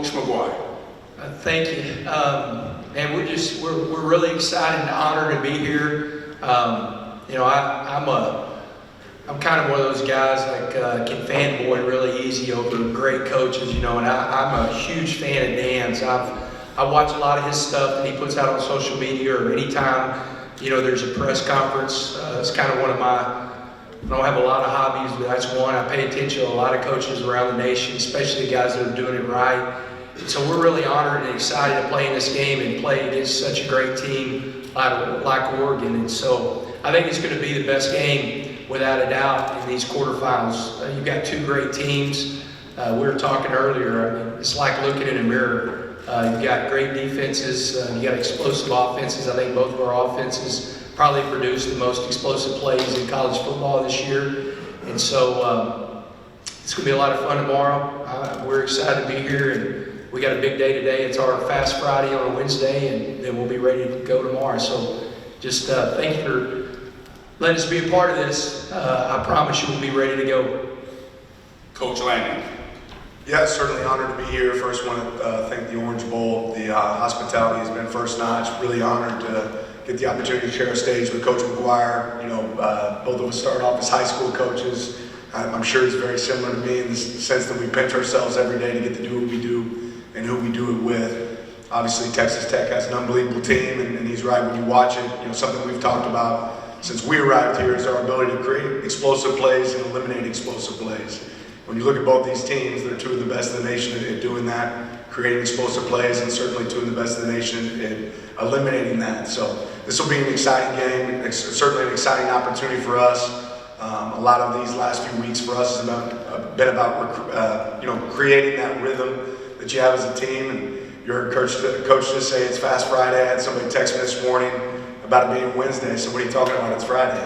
Coach McGuire. Thank you. And we're really excited and honored to be here. I'm kind of one of those guys like can fanboy really easy over great coaches, and I'm a huge fan of Dan's. I watch a lot of his stuff that he puts out on social media, or anytime there's a press conference. It's kind of one of my. I don't have a lot of hobbies, but that's one. I pay attention to a lot of coaches around the nation, especially the guys that are doing it right. And so we're really honored and excited to play in this game and play against such a great team like Oregon. And so I think it's going to be the best game without a doubt in these quarterfinals. You've got two great teams. We were talking earlier. I mean, it's like looking in a mirror. You've got great defenses. You got explosive offenses. I think both of our offenses probably produced the most explosive plays in college football this year. And so it's going to be a lot of fun tomorrow. We're excited to be here, and we got a big day today. It's our Fast Friday on a Wednesday, and then we'll be ready to go tomorrow. So just thank you for letting us be a part of this. I promise you we'll be ready to go. Coach Lanning. Yeah, certainly honored to be here. First, want to thank the Orange Bowl. The hospitality has been first notch. Really honored to get the opportunity to share a stage with Coach McGuire. Both of us started off as high school coaches. I'm sure he's very similar to me in the sense that we pinch ourselves every day to get to do what we do and who we do it with. Obviously, Texas Tech has an unbelievable team, and he's right when you watch it. Something we've talked about since we arrived here is our ability to create explosive plays and eliminate explosive plays. When you look at both these teams, they're two of the best in the nation at doing that, creating explosive plays, and certainly two of the best in the nation at eliminating that. So this will be an exciting game. It's certainly an exciting opportunity for us. A lot of these last few weeks for us has been about creating that rhythm that you have as a team. And you heard Coach just say it's Fast Friday. I had somebody text me this morning about it being Wednesday. So what are you talking about? It's Friday.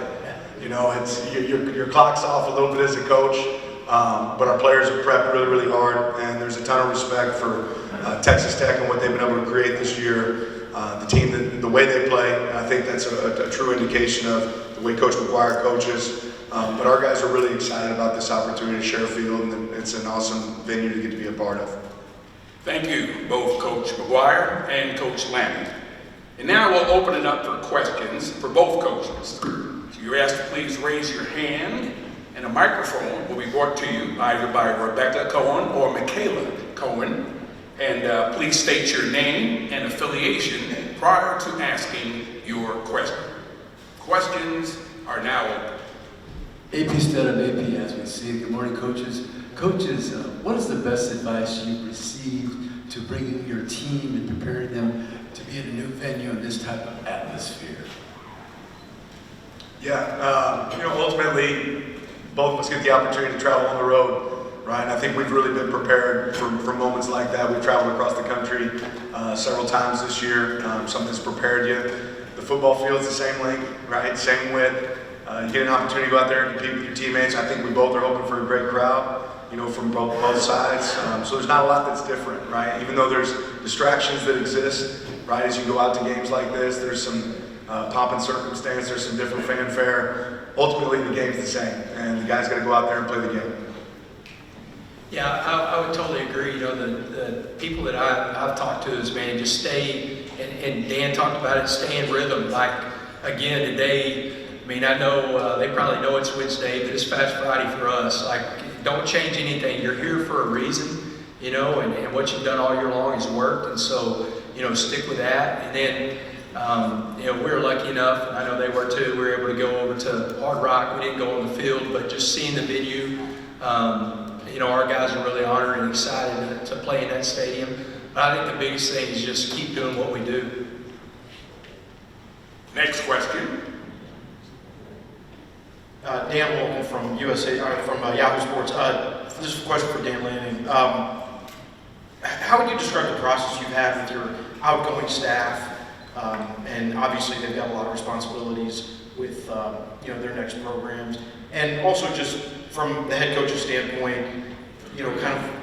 It's your clock's off a little bit as a coach. But our players are prepped really, really hard, and there's a ton of respect for Texas Tech and what they've been able to create this year. The team, the way they play, and I think that's a true indication of the way Coach McGuire coaches. But our guys are really excited about this opportunity to share a field, and it's an awesome venue to get to be a part of. Thank you, both Coach McGuire and Coach Lanning. And now we'll open it up for questions for both coaches. So you're asked to please raise your hand, and a microphone will be brought to you either by Rebecca Cohen or Michaela Cohen. And please state your name and affiliation prior to asking your question. Questions are now open. AP Stead AP as we see. Good morning, coaches. Coaches, what is the best advice you've received to bringing your team and preparing them to be in a new venue in this type of atmosphere? Yeah, ultimately, both of us get the opportunity to travel on the road, right? And I think we've really been prepared for moments like that. We've traveled across the country several times this year. Something's prepared you. The football field's the same length, right? Same width. You get an opportunity to go out there and compete with your teammates. I think we both are hoping for a great crowd, from both sides. So there's not a lot that's different, right? Even though there's distractions that exist, right? As you go out to games like this, there's some pomp and circumstance, there's some different fanfare. Ultimately, the game's the same, and the guys got to go out there and play the game. Yeah, I would totally agree. The people that I've talked to is, man, just stay, and Dan talked about it, stay in rhythm. Like, again, today, I know they probably know it's Wednesday, but it's Fast Friday for us. Like, don't change anything. You're here for a reason, and what you've done all year long has worked, and so, stick with that. And then, we were lucky enough, and I know they were too, we were able to go over to Hard Rock. We didn't go on the field, but just seeing the venue, our guys are really honored and excited to play in that stadium. But I think the biggest thing is just keep doing what we do. Next question. Dan Lanning from Yahoo Sports. This is a question for Dan Lanning. How would you describe the process you've had with your outgoing staff? And obviously they've got a lot of responsibilities with their next programs, and also just from the head coach's standpoint,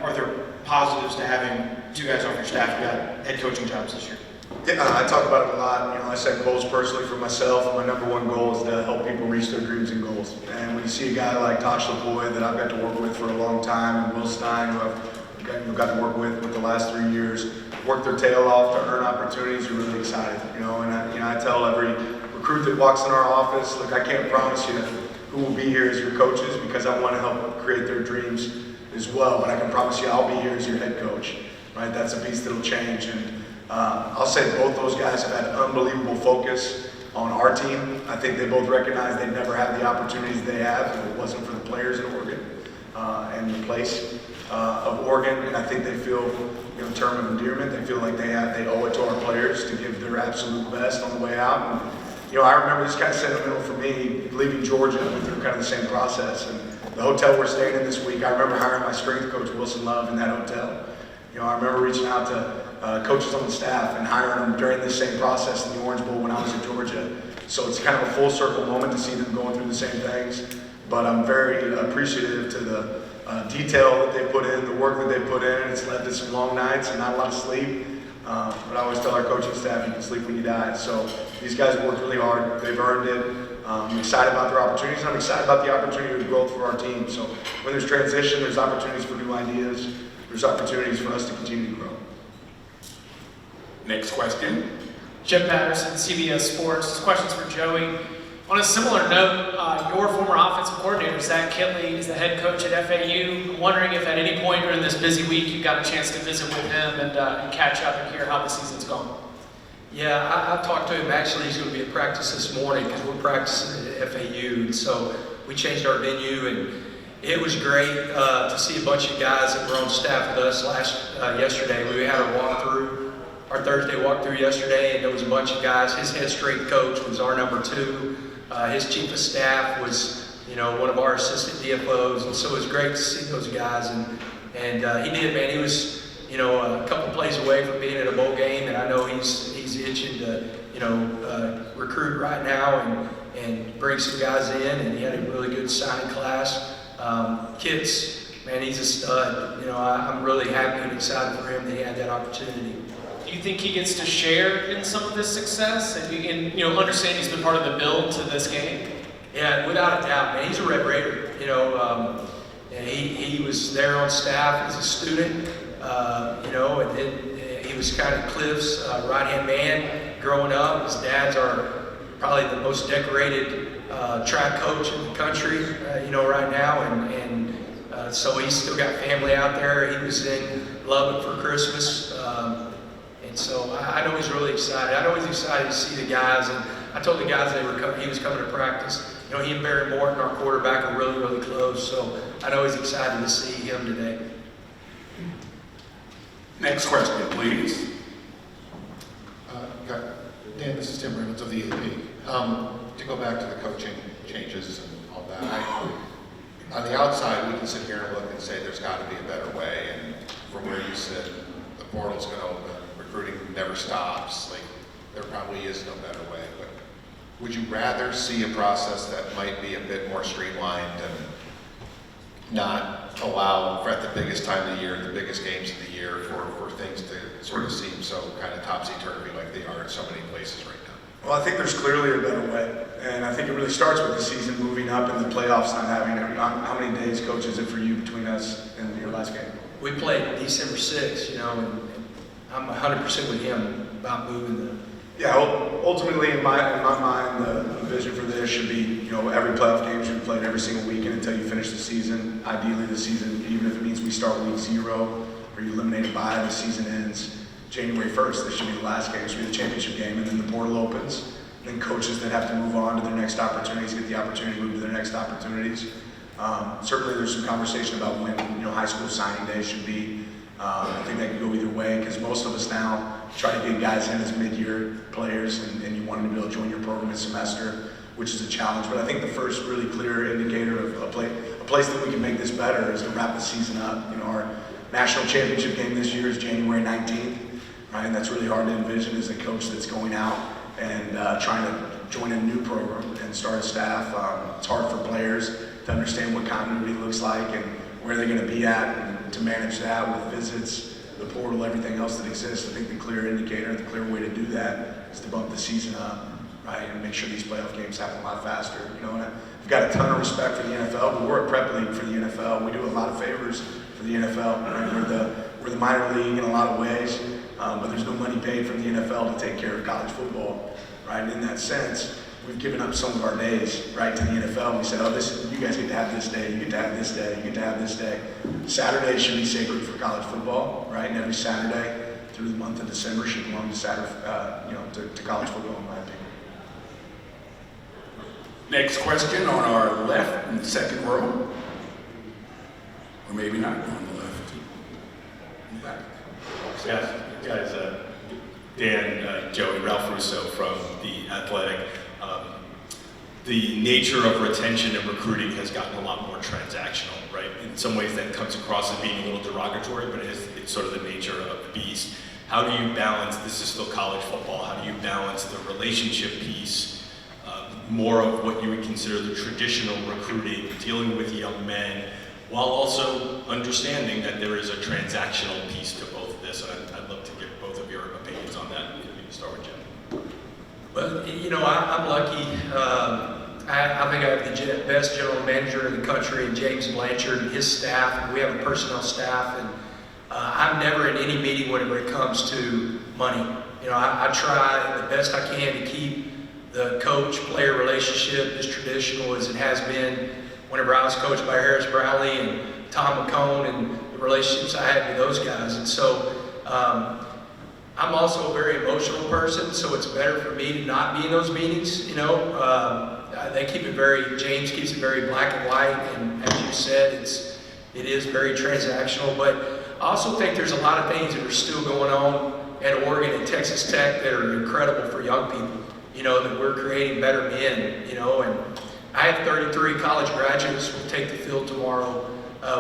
are there positives to having two guys off your staff who got head coaching jobs this year? Yeah, I talk about it a lot. I set goals personally for myself. My number one goal is to help people reach their dreams and goals. And when you see a guy like Tosh LaPoy that I've got to work with for a long time, and Will Stein, who I've got to work with the last 3 years, work their tail off to earn opportunities, are really excited. And I tell every recruit that walks in our office, look, I can't promise you who will be here as your coaches because I want to help create their dreams as well. But I can promise you I'll be here as your head coach. Right? That's a piece that'll change. And I'll say both those guys have had unbelievable focus on our team. I think they both recognize they'd never have the opportunities they have if it wasn't for the players in Oregon and the place of Oregon. And I think they feel, in terms of endearment, they feel like they owe it to our players to give their absolute best on the way out. And, I remember this kind of sentimental for me, leaving Georgia, I went through kind of the same process. And the hotel we're staying in this week, I remember hiring my strength coach, Wilson Love, in that hotel. I remember reaching out to coaches on the staff and hiring them during this same process in the Orange Bowl when I was in Georgia. So it's kind of a full circle moment to see them going through the same things. But I'm very appreciative to the detail that they put in, the work that they put in. It's led to some long nights and not a lot of sleep. But I always tell our coaching staff, you can sleep when you die. So these guys worked really hard. They've earned it. I'm excited about their opportunities, and I'm excited about the opportunity of growth for our team. So when there's transition, there's opportunities for new ideas. There's opportunities for us to continue to grow. Next question. Jim Patterson, CBS Sports. This question's for Joey. On a similar note, your former offensive coordinator, Zach Kitley, is the head coach at FAU. I'm wondering if at any point during this busy week you got a chance to visit with him and catch up and hear how the season's going. Yeah, I talked to him. Actually, he's going to be at practice this morning because we're practicing at FAU. And so we changed our venue, and it was great to see a bunch of guys that were on staff with us yesterday. We had our Thursday walkthrough yesterday, and there was a bunch of guys. His head strength coach was our number 2. His chief of staff was, one of our assistant DFOs, and so it was great to see those guys. And he did, man. He was, a couple plays away from being at a bowl game, and I know he's itching to, recruit right now and bring some guys in. And he had a really good signing class. Kids, man, he's a stud. I'm really happy and excited for him that he had that opportunity. Do you think he gets to share in some of this success and understand he's been part of the build to this game? Yeah, without a doubt, man. He's a Red Raider. And he was there on staff as a student. And then he was kind of Cliff's right-hand man growing up. His dad's probably the most decorated track coach in the country, right now. And so he's still got family out there. He was in Lubbock for Christmas. And so I know he's really excited. I know he's excited to see the guys. And I told the guys he was coming to practice. He and Barry Morton, our quarterback, are really, really close. So I know he's excited to see him today. Next question, please. Dan, this is Tim Rimmons of the AP. To go back to the coaching changes and all that, on the outside, we can sit here and look and say there's got to be a better way. And from where you sit, the portal's going to open, recruiting never stops. There probably is no better way. But would you rather see a process that might be a bit more streamlined and not allow, at the biggest time of the year, the biggest games of the year, for things to sort of seem so kind of topsy-turvy like they are in so many places right now? Well, I think there's clearly a better way. And I think it really starts with the season moving up and the playoffs not having it. How many days, coach, is it for you between us and your last game? We played December 6th, and I'm 100% with him about moving the. Yeah, ultimately, in my mind, the vision for this should be, every playoff game should be played every single weekend until you finish the season. Ideally, the season, even if it means we start week 0 or you eliminate a bye, the season ends January 1st. This should be the last game. This should be the championship game, and then the portal opens. Then coaches that have to move on to their next opportunities get the opportunity to move to their next opportunities. Certainly, there's some conversation about when high school signing day should be. I think that could go either way because most of us now try to get guys in as mid-year players, and you want them to be able to join your program this semester, which is a challenge. But I think the first really clear indicator of a place that we can make this better is to wrap the season up. Our national championship game this year is January 19th, right? And that's really hard to envision as a coach that's going out and trying to join a new program and start a staff. It's hard for players to understand what continuity looks like and where they're going to be at, and to manage that with visits, the portal, everything else that exists. I think the clear indicator, the clear way to do that is to bump the season up, right, and make sure these playoff games happen a lot faster. And I've got a ton of respect for the NFL, but we're a prep league for the NFL. We do a lot of favors for for the NFL. Right? We're the minor league in a lot of ways, but there's no money paid from the NFL to take care of college football. Right? In that sense, we've given up some of our days, right, to the NFL. And we said, oh, you guys get to have this day, you get to have this day, you get to have this day. Saturday should be sacred for college football, right? And every Saturday through the month of December should belong to to college football, in my opinion. Next question on our left in the second row. Or maybe not on the left. In the back. Guys, Dan, Joey, Ralph Russo from The Athletic. The nature of retention and recruiting has gotten a lot more transactional, right? In some ways that comes across as being a little derogatory, but it's sort of the nature of the beast. How do you balance, this is still college football, how do you balance the relationship piece, more of what you would consider the traditional recruiting, dealing with young men, while also understanding that there is a transactional piece to both of this? I'd love to get both of your opinions on that. Maybe start with Jim. Well, I'm lucky. I think I have the best general manager in the country, and James Blanchard and his staff. And we have a personnel staff, and I'm never in any meeting whenever it comes to money. I try the best I can to keep the coach-player relationship as traditional as it has been whenever I was coached by Harris Browley and Tom McCone and the relationships I had with those guys. And so I'm also a very emotional person, so it's better for me to not be in those meetings. They keep it James keeps it very black and white, and as you said, it is very transactional. But I also think there's a lot of things that are still going on at Oregon and Texas Tech that are incredible for young people. That we're creating better men. And I have 33 college graduates who will take the field tomorrow.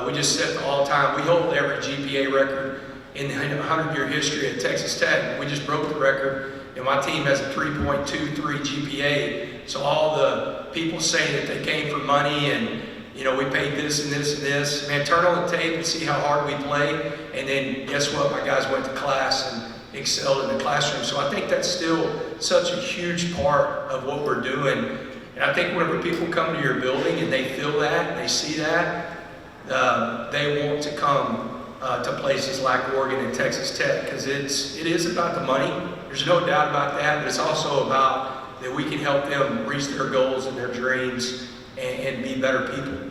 We just set the all-time. We hold every GPA record in the 100-year history at Texas Tech. We just broke the record, and my team has a 3.23 GPA. So all the people saying that they came for money and, we paid this and this and this, man, turn on the tape and see how hard we play. And then guess what? My guys went to class and excelled in the classroom. So I think that's still such a huge part of what we're doing. And I think whenever people come to your building and they feel that, and they see that, they want to come to places like Oregon and Texas Tech, because it is about the money. There's no doubt about that, but it's also about that we can help them reach their goals and their dreams and be better people.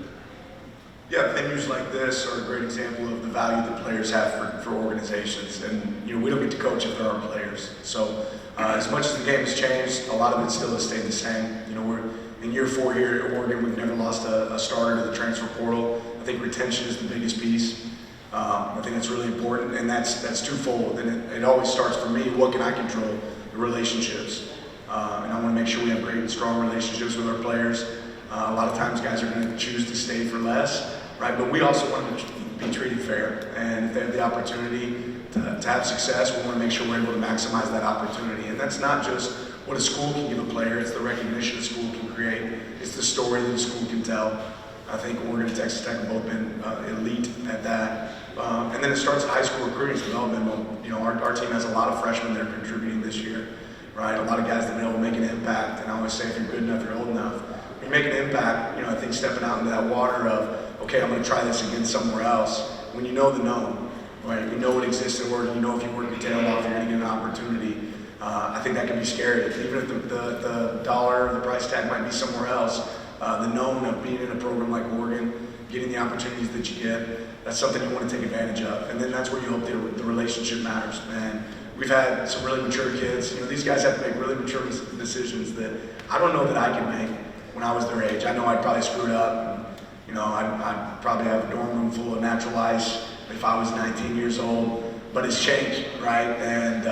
Yeah, venues like this are a great example of the value that players have for organizations. And we don't get to coach if there aren't players. So as much as the game has changed, a lot of it still has stayed the same. We're in year 4 here at Oregon. We've never lost a starter to the transfer portal. I think retention is the biggest piece. I think that's really important, and that's twofold. And it always starts for me, what can I control? The relationships. And I want to make sure we have great and strong relationships with our players. A lot of times guys are going to choose to stay for less, right? But we also want to be treated fair. And if they have the opportunity to have success, we want to make sure we're able to maximize that opportunity. And that's not just what a school can give a player, it's the recognition a school can create, it's the story that a school can tell. I think Oregon and Texas Tech have both been elite at that. And then it starts at high school recruiting development. Our team has a lot of freshmen that are contributing this year, right? A lot of guys that have been able to make an impact. And I always say, if you're good enough, you're old enough. When you make an impact, I think stepping out into that water of, okay, I'm going to try this again somewhere else. When you know the known, right? You know what exists in Oregon. You know if you work your tail off, you're going to get an opportunity. I think that can be scary. Even if the dollar, the price tag might be somewhere else, the known of being in a program like Oregon, getting the opportunities that you get, that's something you want to take advantage of. And then that's where you hope the relationship matters. And we've had some really mature kids. These guys have to make really mature decisions that I don't know that I can make when I was their age. I know I'd probably screw it up. And, I'd probably have a dorm room full of natural ice if I was 19 years old. But it's changed, right? And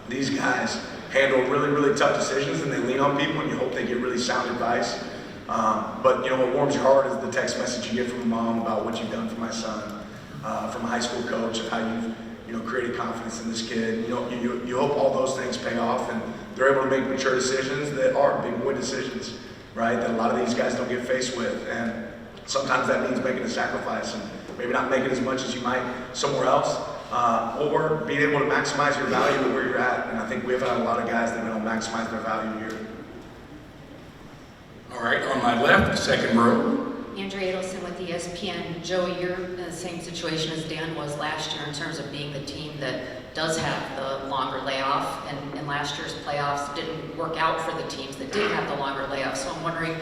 these guys handle really, really tough decisions, and they lean on people, and you hope they get really sound advice. But what warms your heart is the text message you get from a mom about what you've done for my son, from a high school coach, of how you've created confidence in this kid. You hope all those things pay off, and they're able to make mature decisions that are big boy decisions, right? That a lot of these guys don't get faced with, and sometimes that means making a sacrifice and maybe not making as much as you might somewhere else, or being able to maximize your value where you're at. And I think we've had a lot of guys that know maximize their value here. All right, on my left, the second row. Andrea Adelson with ESPN. Joey, you're in the same situation as Dan was last year in terms of being the team that does have the longer layoff, and last year's playoffs didn't work out for the teams that did have the longer layoff. So I'm wondering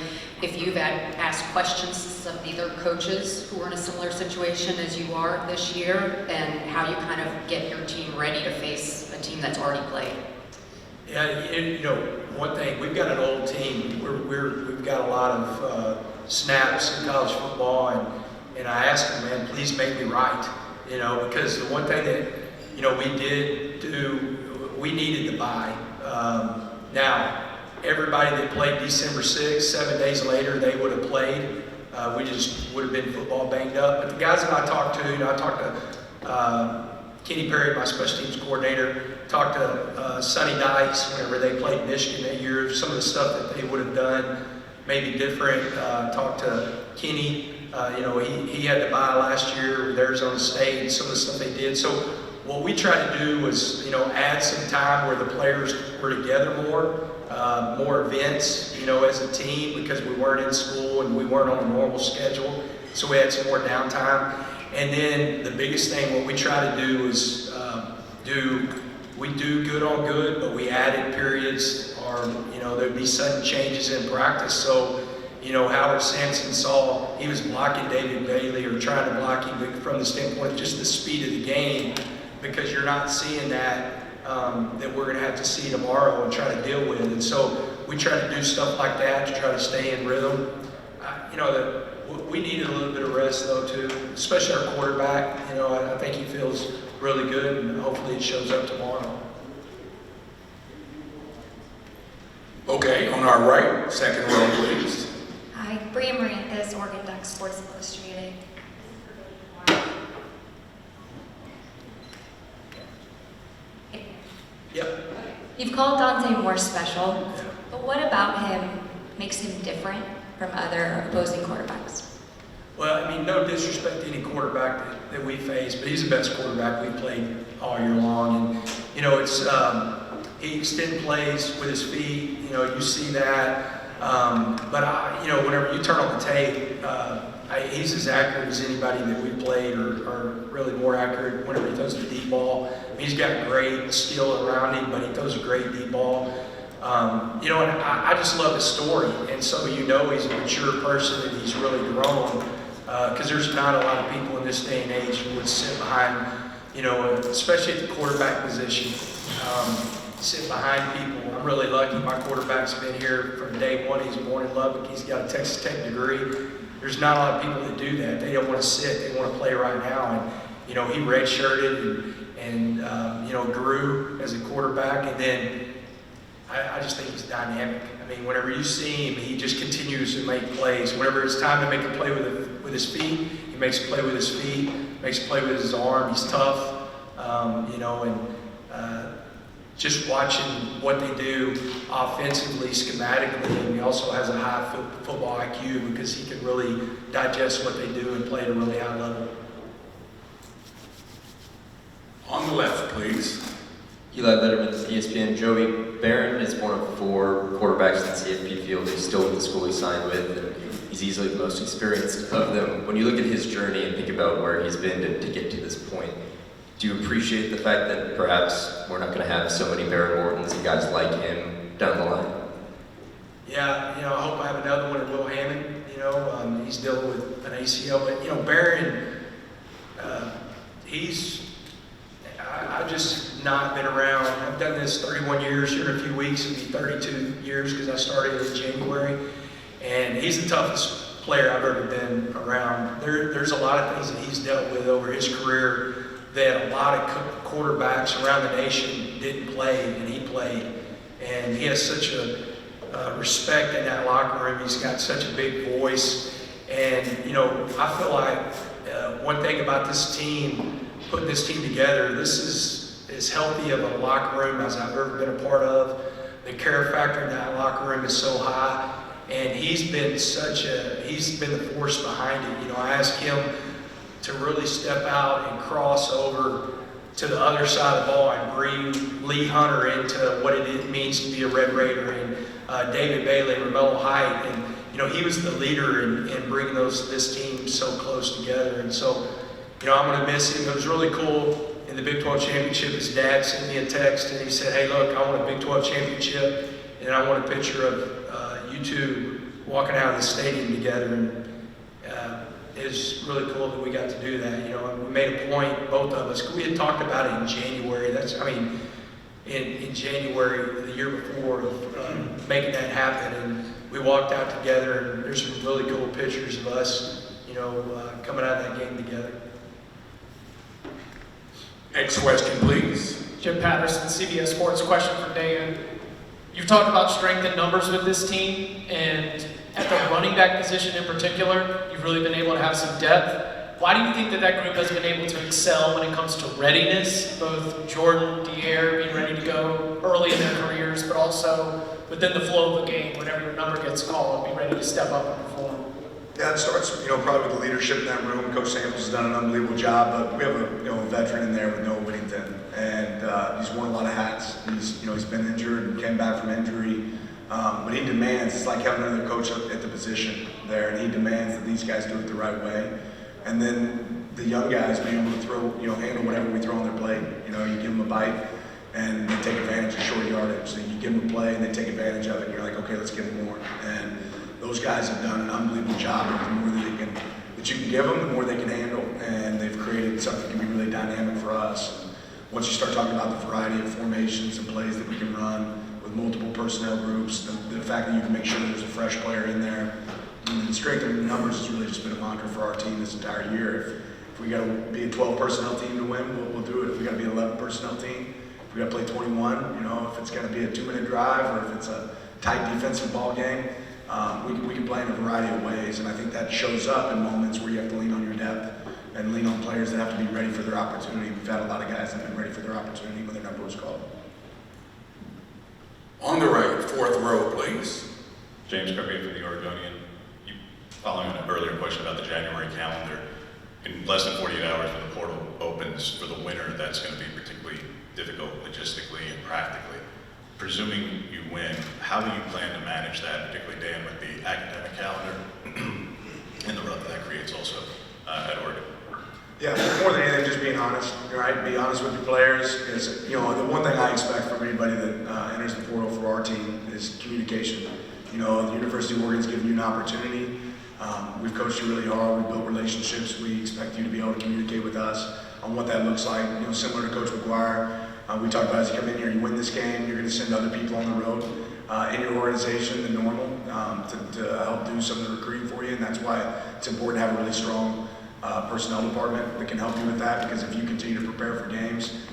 if you've asked questions of either coaches who are in a similar situation as you are this year, and how you kind of get your team ready to face a team that's already played. Yeah, and, one thing, we've got an old team. We've got a lot of snaps in college football, and I asked them, man, please make me right, because the one thing that, we did do, we needed to buy. Now, everybody that played December 6th, 7 days later, they would have played. We just would have been football banged up. But the guys that I talked to, I talked to Kenny Perry, my special teams coordinator, talked to Sonny Dice whenever they played Michigan that year, some of the stuff that they would have done maybe different. Talked to Kenny, he had to buy last year with Arizona State and some of the stuff they did. So what we tried to do was, add some time where the players were together more events, as a team, because we weren't in school and we weren't on a normal schedule. So we had some more downtime. And then the biggest thing, what we try to do is we do good on good, but we added periods, or there'd be sudden changes in practice. So Howard Sampson saw he was blocking David Bailey or trying to block him from the standpoint of just the speed of the game, because you're not seeing that we're going to have to see tomorrow and try to deal with. And so we try to do stuff like that to try to stay in rhythm. We needed a little bit of rest though too, especially our quarterback. I think he feels really good, and hopefully it shows up tomorrow. Okay, on our right, second row, please. Hi, Bria Maranthus, Oregon Ducks Sports Illustrated. Yep. You've called Dante Moore special, but what about him makes him different from other opposing quarterbacks? Well, no disrespect to any quarterback that we face, but he's the best quarterback we've played all year long. And, he extends plays with his feet, you see that. But, whenever you turn on the tape, he's as accurate as anybody that we played, or really more accurate whenever he throws the deep ball. He's got great skill around him, but he throws a great deep ball. And I just love his story. And so he's a mature person, and he's really grown. Because there's not a lot of people in this day and age who would sit behind, especially at the quarterback position, sit behind people. I'm really lucky. My quarterback's been here from day one. He's born in Lubbock. He's got a Texas Tech degree. There's not a lot of people that do that. They don't want to sit. They want to play right now. And, he redshirted and grew as a quarterback. And then I just think he's dynamic. Whenever you see him, he just continues to make plays. Whenever it's time to make a play with his feet, he makes a play with his feet, makes a play with his arm. He's tough, just watching what they do offensively, schematically, and he also has a high football IQ because he can really digest what they do and play at a really high level. On the left, please. Eli Letterman, ESPN. Joey Barron is one of 4 quarterbacks in the CFP field who's still with the school he signed with, and he's easily the most experienced of them. When you look at his journey and think about where he's been to get to this point, do you appreciate the fact that perhaps we're not going to have so many Barron Mortons and guys like him down the line? Yeah, I hope I have another one in Will Hammond. He's dealing with an ACL, but Barron, I've just not been around. I've done this 31 years. Here in a few weeks, it'll be 32 years because I started in January. And he's the toughest player I've ever been around. There's a lot of things that he's dealt with over his career that a lot of quarterbacks around the nation didn't play, and he played. And he has such a respect in that locker room. He's got such a big voice. And, I feel like one thing about this team, putting this team together, this is as healthy of a locker room as I've ever been a part of. The care factor in that locker room is so high, and he's been the force behind it. I asked him to really step out and cross over to the other side of the ball and bring Lee Hunter into what it means to be a Red Raider, and David Bailey, Romello Height, and he was the leader in bringing this team so close together. And so, I'm going to miss him. It was really cool in the Big 12 championship. His dad sent me a text and he said, "Hey, look, I want a Big 12 championship, and I want a picture of you two walking out of the stadium together." And it was really cool that we got to do that. We made a point, both of us. We had talked about it in January. In January the year before, of making that happen, and we walked out together. And there's some really cool pictures of us, coming out of that game together. Next question, please. Jim Patterson, CBS Sports. Question for Dan. You've talked about strength in numbers with this team, and at the running back position in particular, you've really been able to have some depth. Why do you think that group has been able to excel when it comes to readiness, both Jordan, Dier being ready to go early in their careers, but also within the flow of the game, whenever your number gets called, be ready to step up and perform? Yeah, it starts, probably with the leadership in that room. Coach Samples has done an unbelievable job, but we have a veteran in there with Noah Whittington, and he's worn a lot of hats. He's been injured and came back from injury, but he demands. It's like having another coach at the position there, and he demands that these guys do it the right way. And then the young guys being able to throw, handle whatever we throw on their plate. You give them a bite, and they take advantage of short yardage. So you give them a play, and they take advantage of it. And you're like, okay, let's give them more. And those guys have done an unbelievable job. The more that you can give them, the more they can handle. And they've created something that can be really dynamic for us. And once you start talking about the variety of formations and plays that we can run with multiple personnel groups, the fact that you can make sure that there's a fresh player in there, and the strength of numbers has really just been a mantra for our team this entire year. If we got to be a 12 personnel team to win, we'll do it. If we got to be an 11 personnel team, if we got to play 21, if it's going to be a 2-minute drive or if it's a tight defensive ball game, we can play in a variety of ways. And I think that shows up in moments where you have to lean on your depth and lean on players that have to be ready for their opportunity. We've had a lot of guys that have been ready for their opportunity when their number was called. On the right, fourth row, please. James Kirby for the Oregonian. Following an earlier question about the January calendar, in less than 48 hours when the portal opens for the winter, that's going to be particularly difficult logistically and practically. Presuming you win, how do you plan to manage that, particularly Dan, with the academic calendar and the rub that creates also at Oregon? Yeah, more than anything, just being honest, right? Be honest with your players. Is the one thing I expect from anybody that enters the portal for our team is communication. The University of Oregon's given you an opportunity. We've coached you really hard. We've built relationships. We expect you to be able to communicate with us on what that looks like. Similar to Coach McGuire, we talked about as you come in here, you win this game, you're going to send other people on the road in your organization than normal to help do some of the recruiting for you. And that's why it's important to have a really strong personnel department that can help you with that, because if you continue to prepare for games,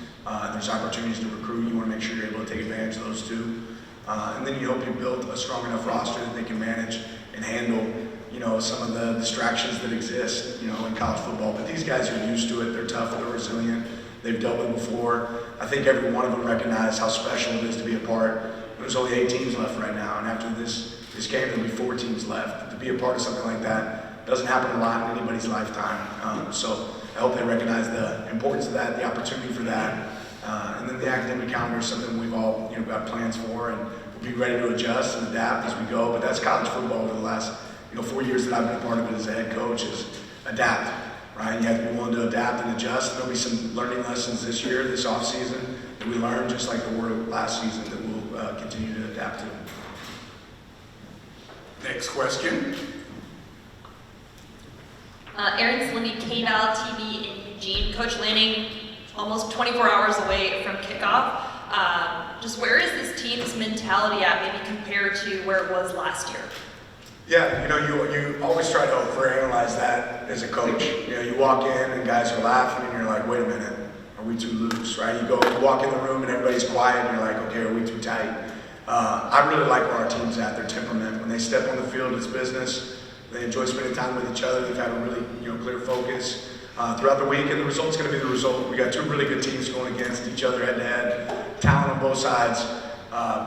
there's opportunities to recruit. You want to make sure you're able to take advantage of those too. And then you hope you build a strong enough roster that they can manage and handle some of the distractions that exist, in college football. But these guys are used to it. They're tough. They're resilient. They've dealt with it before. I think every one of them recognize how special it is to be a part. There's only 8 teams left right now, and after this game, there'll be 4 teams left. To be a part of something like that doesn't happen a lot in anybody's lifetime. So I hope they recognize the importance of that, the opportunity for that. And then the academic calendar is something we've all got plans for, and we'll be ready to adjust and adapt as we go. But that's college football over the last 4 years that I've been a part of it as a head coach, is adapt, right? You have to be willing to adapt and adjust. There'll be some learning lessons this year, this off season, that we learned, just like there were last season, that we'll continue to adapt to. Next question. Aaron Slimmy, KVAL TV in Eugene. Coach Lanning, almost 24 hours away from kickoff. Just where is this team's mentality at, maybe compared to where it was last year? Yeah, you always try to overanalyze that as a coach. You walk in and guys are laughing and you're like, wait a minute, are we too loose, right? You walk in the room and everybody's quiet and you're like, okay, are we too tight? I really like where our team's at, their temperament. When they step on the field, it's business. They enjoy spending time with each other. They've had a really clear focus throughout the week, and the result's going to be the result. We got 2 really good teams going against each other head-to-head, talent on both sides,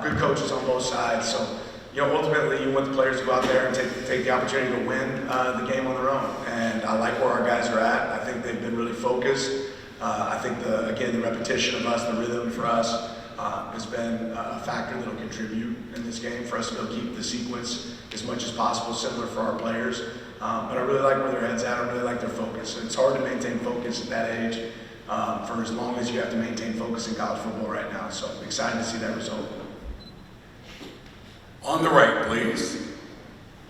good coaches on both sides. So, ultimately, you want the players to go out there and take the opportunity to win the game on their own. And I like where our guys are at. I think they've been really focused. I think the repetition of us, the rhythm for us, has been a factor that will contribute in this game for us to be able to keep the sequence as much as possible similar for our players. But I really like where their head's at. I really like their focus. It's hard to maintain focus at that age for as long as you have to maintain focus in college football right now. So I'm excited to see that result. On the right, please.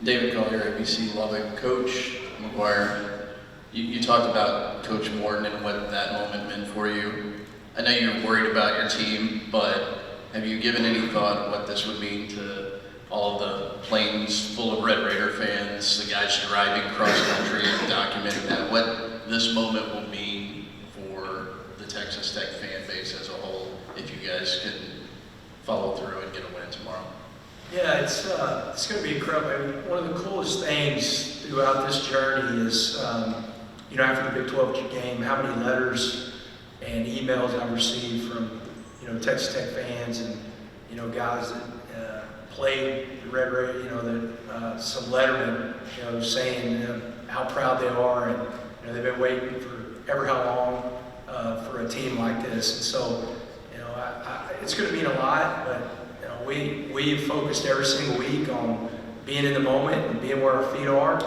David Collier, ABC Lubbock. Coach McGuire, you talked about Coach Morton and what that moment meant for you. I know you're worried about your team, but have you given any thought what this would mean to all the planes full of Red Raider fans, the guys driving cross country and documenting that, what this moment will mean for the Texas Tech fan base as a whole if you guys can follow through and get a win tomorrow? Yeah, it's going to be incredible. I mean, one of the coolest things throughout this journey is, after the Big 12 game, how many letters and emails I've received from, Texas Tech fans and, guys that played the Red Raider, some lettermen, saying how proud they are and, they've been waiting for ever how long for a team like this. And so, it's going to mean a lot, but we've focused every single week on being in the moment and being where our feet are.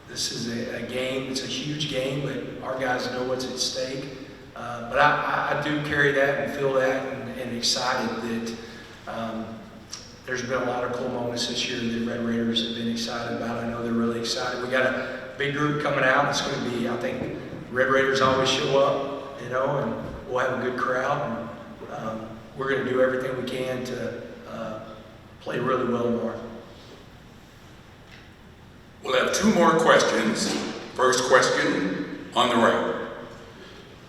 This is a game, it's a huge game, but our guys know what's at stake. But I do carry that and feel that and excited that there's been a lot of cool moments this year that Red Raiders have been excited about. I know they're really excited. We got a big group coming out. It's going to be, I think, Red Raiders always show up, and we'll have a good crowd. And, we're going to do everything we can to play really well tomorrow. We'll have two more questions. First question on the right.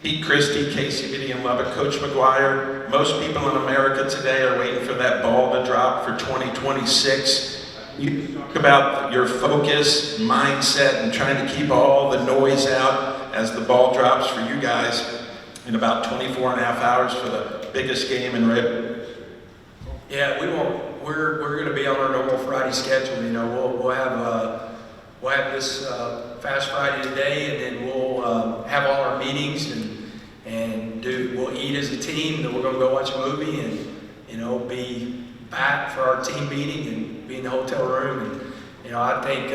Pete Christie, KCBD in Lubbock. Coach McGuire, most people in America today are waiting for that ball to drop for 2026. You talk about your focus, mindset, and trying to keep all the noise out as the ball drops for you guys in about 24 and a half hours for the biggest game in Red. Yeah, we won't. We're going to be on our normal Friday schedule. We'll have this Fast Friday today, and then we'll have all our meetings and we'll eat as a team. Then we're going to go watch a movie and be back for our team meeting and be in the hotel room. And I think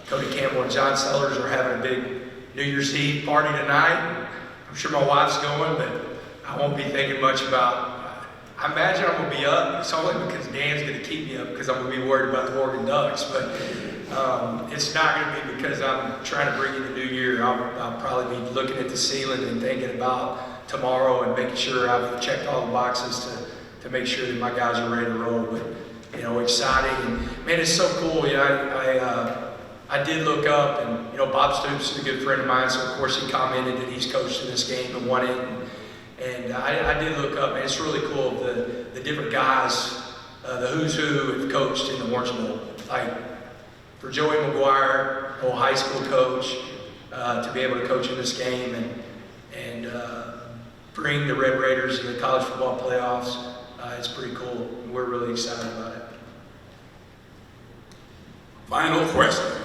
Cody Campbell and John Sellers are having a big New Year's Eve party tonight. I'm sure my wife's going, but I won't be thinking much about. I imagine I'm going to be up. It's only because Dan's going to keep me up because I'm going to be worried about the Oregon Ducks. But it's not going to be because I'm trying to bring in the new year. I'll probably be looking at the ceiling and thinking about tomorrow and making sure I've checked all the boxes to make sure that my guys are ready to roll. But exciting, and man, it's so cool. I did look up, and Bob Stoops is a good friend of mine, so of course he commented that he's coached in this game and won it. And I did look up, and it's really cool the different guys, the who's who have coached in the Orange Bowl. Like for Joey McGuire, old high school coach, to be able to coach in this game and bring the Red Raiders in the college football playoffs, it's pretty cool. And we're really excited about it. Final question.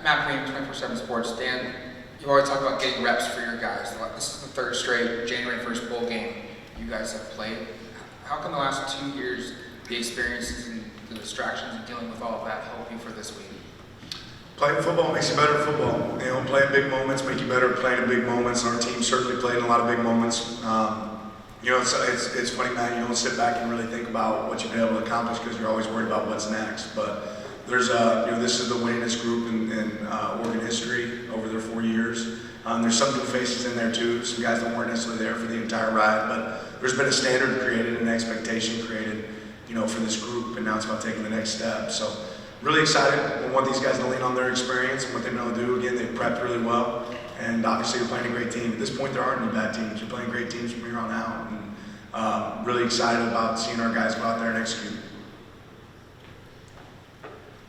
Matt Green, 24/7 Sports. Dan, you always talk about getting reps for your guys. This is the third straight January 1st bowl game you guys have played. How can the last 2 years, the experiences and the distractions and dealing with all of that help you for this week? Playing football makes you better at football. Playing big moments make you better at playing in big moments. Our team certainly played in a lot of big moments. It's funny, man, you don't sit back and really think about what you've been able to accomplish because you're always worried about what's next. But there's this is the winningest group in Oregon history over their 4 years. There's some new faces in there too, some guys that weren't necessarily there for the entire ride, but there's been a standard created, an expectation created, for this group, and now it's about taking the next step. So really excited. We want these guys to lean on their experience and what they know to do. Again, they've prepped really well, and obviously you're playing a great team. At this point, there aren't any bad teams. You're playing great teams from here on out, and really excited about seeing our guys go out there and execute.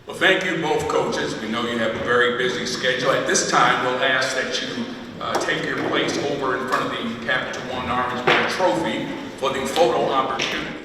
Well, thank you both coaches. We know you have a very busy schedule. At this time, we'll ask that you take your place over in front of the Capital One Orange Bowl trophy for the photo opportunity.